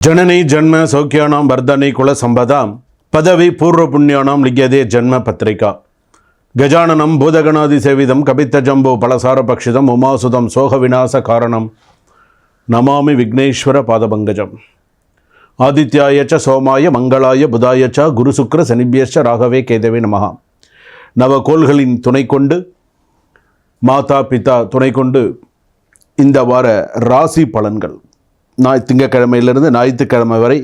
जननी जन्म सौख्यानां वर्धने कुल संपदां पदवी पूर्व पुण्यानां लिख्यते जन्म पत्रिका गजाननं भूतगणादिसेवितं कपित्तजम्बो फलसारभक्षितम् उमासुतं सोहविनाशकारणं नमामि विघ्नेश्वर पादपङ्कजम् आदित्याय च सोमाय मंगलाय बुधाय च गुरुशुक्र शनिभ्यश्च राघवे केतवे नमः நவகோள்களின் துணை கொண்டு மாதா பிதா துணை கொண்டு இந்த வார ராசி பலன்கள் திங்கக்கிழமையிலிருந்து ஞாயிற்றுக்கிழமை வரை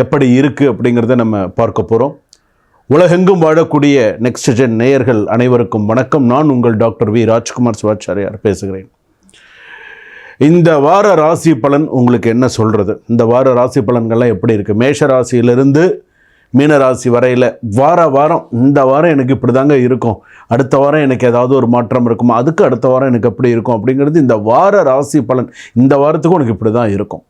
எப்படி இருக்குது அப்படிங்கிறத நம்ம பார்க்க போகிறோம். உலகெங்கும் வாழக்கூடிய நெக்ஸ்ட் ஜென் நேயர்கள் அனைவருக்கும் வணக்கம். நான் உங்கள் டாக்டர் வி ராஜ்குமார் சிவாச்சாரியார் பேசுகிறேன். இந்த வார ராசி பலன் உங்களுக்கு என்ன சொல்கிறது? இந்த வார ராசி பலன்கள்லாம் எப்படி இருக்குது? மேஷ ராசியிலிருந்து மீனராசி வரையில் வாரம் இந்த வாரம் எனக்கு இப்படி தாங்க இருக்கும், அடுத்த வாரம் எனக்கு ஏதாவது ஒரு மாற்றம் இருக்குமா, அதுக்கு அடுத்த வாரம் எனக்கு எப்படி இருக்கும் அப்படிங்கிறது இந்த வார ராசி பலன். இந்த வாரத்துக்கும் உனக்கு இப்படி தான் இருக்கும்,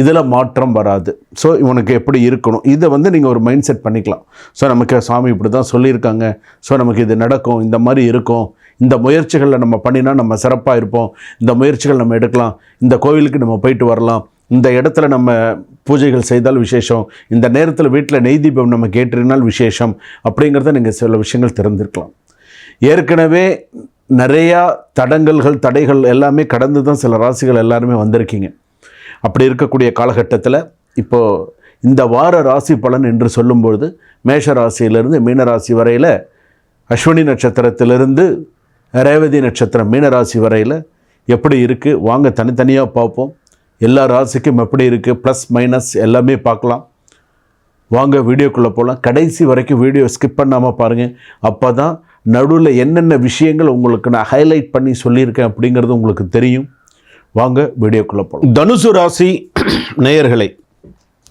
இதில் மாற்றம் வராது. ஸோ இவனுக்கு எப்படி இருக்கணும், இதை நீங்கள் ஒரு மைண்ட் செட் பண்ணிக்கலாம். ஸோ நமக்கு சாமி இப்படி தான் சொல்லியிருக்காங்க, ஸோ நமக்கு இது நடக்கும், இந்த மாதிரி இருக்கும், இந்த முயற்சிகளில் நம்ம பண்ணினா நம்ம சிறப்பாக இருப்போம், இந்த முயற்சிகள் நம்ம எடுக்கலாம், இந்த கோவிலுக்கு நம்ம போயிட்டு வரலாம், இந்த இடத்துல நம்ம பூஜைகள் செய்தால் விசேஷம், இந்த நேரத்தில் வீட்டில் நெய் தீபம் நம்ம கேட்டிருந்தால் விசேஷம் அப்படிங்கிறத நீங்கள் சில விஷயங்கள் தெரிஞ்சிருக்கலாம். ஏற்கனவே நிறையா தடைகள் எல்லாமே கடந்து தான் சில ராசிகள் எல்லாருமே வந்திருக்கீங்க. அப்படி இருக்கக்கூடிய காலகட்டத்தில் இப்போது இந்த வார ராசி பலன் என்று சொல்லும்பொழுது மேஷ ராசியிலிருந்து மீனராசி வரையில், அஸ்வினி நட்சத்திரத்திலிருந்து ரேவதி நட்சத்திரம் மீனராசி வரையில் எப்படி இருக்குது வாங்க தனித்தனியாக பார்ப்போம். எல்லா ராசிக்கும் எப்படி இருக்குது, ப்ளஸ் மைனஸ் எல்லாமே பார்க்கலாம். வாங்க வீடியோக்குள்ளே போகலாம். கடைசி வரைக்கும் வீடியோ ஸ்கிப் பண்ணாமல் பாருங்கள். அப்போ தான் நடுவில் என்னென்ன விஷயங்கள் உங்களுக்கு நான் ஹைலைட் பண்ணி சொல்லியிருக்கேன் அப்படிங்கிறது உங்களுக்கு தெரியும். வாங்க வீடியோக்குள்ளே போகலாம். தனுசு ராசி நேயர்களை,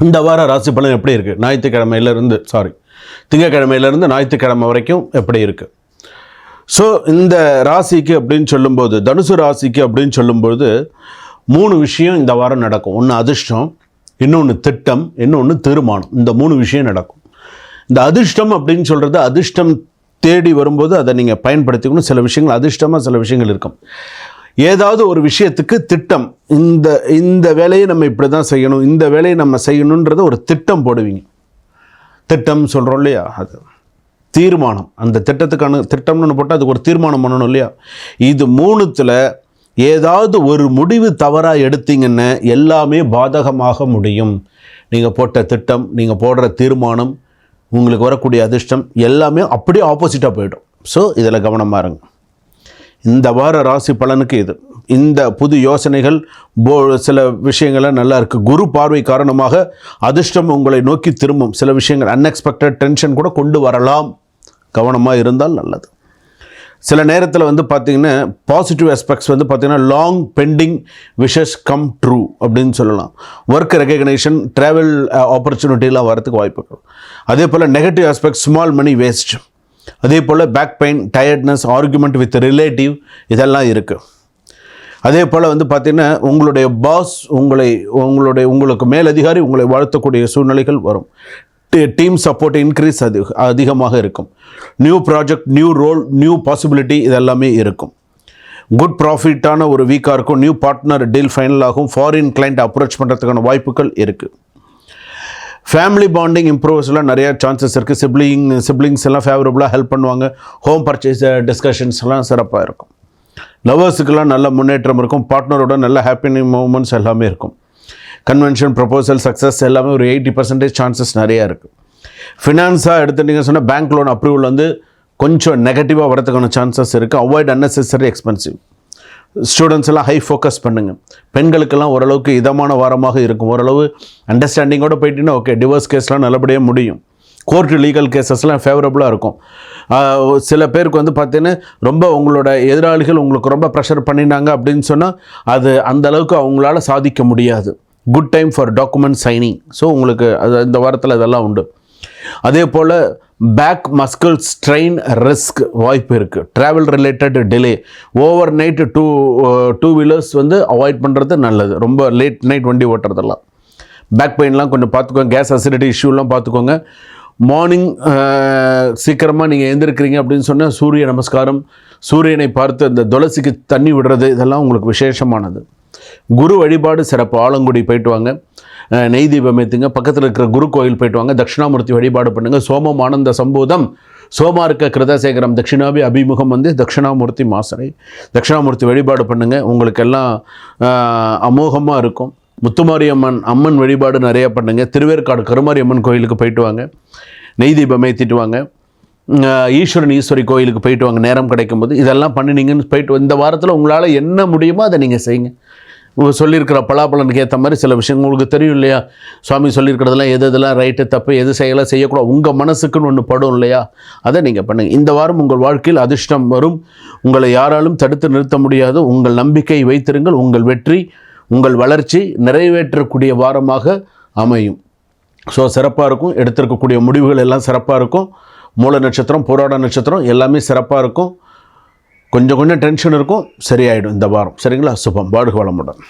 இந்த வார ராசி பலன் எப்படி இருக்குது? திங்கக்கிழமையிலேருந்து ஞாயிற்றுக்கிழமை வரைக்கும் எப்படி இருக்குது? ஸோ இந்த ராசிக்கு அப்படின்னு சொல்லும்போது, தனுசு ராசிக்கு அப்படின்னு சொல்லும்போது 3 விஷயம் இந்த வாரம் நடக்கும். ஒன்று அதிர்ஷ்டம், இன்னொன்று திட்டம், இன்னொன்று தீர்மானம். இந்த 3 விஷயம் நடக்கும். இந்த அதிர்ஷ்டம் அப்படின்னு சொல்கிறது, அதிர்ஷ்டம் தேடி வரும்போது அதை நீங்கள் பயன்படுத்திக்கணும். சில விஷயங்கள் அதிர்ஷ்டமாக சில விஷயங்கள் இருக்கும். ஏதாவது ஒரு விஷயத்துக்கு திட்டம், இந்த வேலையை நம்ம இப்படி தான் செய்யணும், இந்த வேலையை நம்ம செய்யணுன்றத ஒரு திட்டம் போடுவீங்க. திட்டம் சொல்கிறோம் இல்லையா, அது தீர்மானம். அந்த திட்டத்துக்கான திட்டம்னு போட்டால் அதுக்கு ஒரு தீர்மானம் பண்ணணும் இல்லையா. இது 3த்தில் ஏதாவது ஒரு முடிவு தவறாக எடுத்தீங்கன்னு எல்லாமே பாதகமாக முடியும். நீங்கள் போட்ட திட்டம், நீங்கள் போடுற தீர்மானம், உங்களுக்கு வரக்கூடிய அதிர்ஷ்டம் எல்லாமே அப்படியே ஆப்போசிட்டாக போயிடும். ஸோ இதில் கவனமாக இருங்க. இந்த வார ராசி பலனுக்கு இது. இந்த புது யோசனைகள் சில விஷயங்கள்லாம் நல்லா இருக்குது. குரு பார்வை காரணமாக அதிர்ஷ்டம் உங்களை நோக்கி திரும்பும். சில விஷயங்கள் அன்எக்ஸ்பெக்டட் டென்ஷன் கூட கொண்டு வரலாம். கவனமாக இருந்தால் நல்லது. சில நேரத்தில் பார்த்திங்கன்னா பாசிட்டிவ் ஆஸ்பெக்ட்ஸ் பார்த்திங்கன்னா long pending wishes come true அப்படின்னு சொல்லலாம். ஒர்க் ரெகக்னேஷன், ட்ராவல் ஆப்பர்ச்சுனிட்டிலாம் வரதுக்கு வாய்ப்புகள். அதே போல் negative aspect, small money waste. அதே போல் back pain, tiredness, argument with relative, இதெல்லாம் இருக்குது. அதே போல் பார்த்திங்கன்னா உங்களுடைய பாஸ் உங்களுக்கு மேலதிகாரி உங்களை வாழ்த்தக்கூடிய சூழ்நிலைகள் வரும். டீம் சப்போர்ட் இன்க்ரீஸ் அதிகமாக இருக்கும். New project, new role, new possibility இதெல்லாமே இருக்கும். குட் ப்ராஃபிட்டான ஒரு வீக்காக இருக்கும். நியூ பார்ட்னர் டீல் ஃபைனல் ஆகும். ஃபாரின் கிளைண்ட் அப்ரோச் பண்ணுறதுக்கான வாய்ப்புகள் இருக்குது. ஃபேமிலி பாண்டிங் இம்ப்ரூவ்ஸ்லாம் நிறையா சான்சஸ் இருக்குது. சிப்ளிங்ஸ் எல்லாம் ஃபேவரபுளாக ஹெல்ப் பண்ணுவாங்க. ஹோம் பர்ச்சேஸ் டிஸ்கஷன்ஸ் எல்லாம் சிறப்பாக இருக்கும். லவர்ஸுக்கெல்லாம் நல்ல முன்னேற்றம் இருக்கும். பார்ட்னரோட நல்ல ஹாப்பி மூமெண்ட்ஸ் எல்லாமே இருக்கும். கன்வென்ஷன், ப்ரொபோசல், சக்ஸஸ் எல்லாமே ஒரு 80% சான்சஸ் நிறையா இருக்குது. ஃபினான்ஸாக எடுத்துட்டிங்க சொன்னால் பேங்க் லோன் அப்ரூவல் கொஞ்சம் நெகட்டிவாக வரதுக்கான சான்சஸ் இருக்குது. Avoid unnecessary expensive. ஸ்டூடெண்ட்ஸ் எல்லாம் ஹை ஃபோக்கஸ் பண்ணுங்கள். பெண்களுக்கெல்லாம் ஓரளவுக்கு இதமான வாரமாக இருக்கும். ஓரளவு அண்டர்ஸ்டாண்டிங்கோடு போயிட்டீங்கன்னா ஓகே, டிவோர்ஸ் கேஸ்லாம் நல்லபடியாக முடியும். கோர்ட்டு லீகல் கேசஸ்லாம் ஃபேவரபுளாக இருக்கும். சில பேருக்கு பார்த்தீங்கன்னா ரொம்ப உங்களோட எதிராளிகள் உங்களுக்கு ரொம்ப ப்ரெஷர் பண்ணினாங்க அப்படின்னு சொன்னால் அது அந்தளவுக்கு அவங்களால சாதிக்க முடியாது. Good time for document signing. So உங்களுக்கு அது இந்த வாரத்தில் இதெல்லாம் உண்டு. அதே போல் பேக் மஸ்கிள் ஸ்ட்ரெயின் ரிஸ்க் வாய்ப்பு இருக்குது. Travel related delay, overnight two wheelers avoid பண்ணுறது நல்லது. ரொம்ப லேட் நைட் வண்டி ஓட்டுறதெல்லாம். பேக் பெயின்லாம் கொஞ்சம் பார்த்துக்கோங்க. கேஸ் அசிடிட்டி இஷ்யூலாம் பார்த்துக்கோங்க. மார்னிங் சீக்கிரமாக நீங்கள் எழுந்திருக்கிறீங்க அப்படின்னு சொன்னால் சூரிய நமஸ்காரம், சூரியனை பார்த்து அந்த துளசிக்கு தண்ணி விடுறது, இதெல்லாம் உங்களுக்கு விசேஷமானது. குரு வழிபாடு சிறப்பு. ஆலங்குடி போயிட்டு வாங்க, நெய் தீபம் ஏற்றுங்க, பக்கத்தில் இருக்கிற குரு கோயில் போயிட்டு வாங்க, தட்சிணாமூர்த்தி வழிபாடு பண்ணுங்கள். சோமம் ஆனந்த சம்போதம் சோமார்க்க கிருதசேகரம் தட்சிணாபி அபிமுகம் வந்து தட்சிணாமூர்த்தி மாசனை. தட்சிணாமூர்த்தி வழிபாடு பண்ணுங்கள், உங்களுக்கு எல்லாம் அமோகமாக இருக்கும். அம்மன் வழிபாடு நிறையா பண்ணுங்கள். திருவேற்காடு கருமாரி அம்மன் கோயிலுக்கு போயிட்டு வாங்க, நெய் தீபம் ஏற்றிட்டு வாங்க. ஈஸ்வரி கோயிலுக்கு போயிட்டு வாங்க நேரம் கிடைக்கும்போது. இதெல்லாம் பண்ணினீங்கன்னு போயிட்டு இந்த வாரத்தில் உங்களால் என்ன முடியுமோ அதை நீங்கள் செய்யுங்க. சொல்லியிருக்கிற பலாபலனுக்கு ஏற்ற மாதிரி சில விஷயங்கள் உங்களுக்கு தெரியும் இல்லையா, சுவாமி சொல்லியிருக்கிறதெல்லாம் எதெல்லாம் ரைட்டு தப்பு, எது செய்யக்கூடாது, உங்கள் மனசுக்குன்னு ஒன்று படும் இல்லையா, அதை நீங்கள் பண்ணுங்கள். இந்த வாரம் உங்கள் வாழ்க்கையில் அதிர்ஷ்டம் வரும். உங்களை யாராலும் தடுத்து நிறுத்த முடியாது. உங்கள் நம்பிக்கை வைத்திருங்கள். உங்கள் வெற்றி, உங்கள் வளர்ச்சி நிறைவேற்றக்கூடிய வாரமாக அமையும். ஸோ சிறப்பாக இருக்கும். எடுத்திருக்கக்கூடிய முடிவுகள் எல்லாம் சிறப்பாக இருக்கும். மூல நட்சத்திரம், போராட நட்சத்திரம் எல்லாமே சிறப்பாக இருக்கும். கொஞ்சம் டென்ஷன் இருக்கும், சரியாயிடும் இந்த வாரம். சரிங்களா? சுபம். வாழ்க வளமுடன்.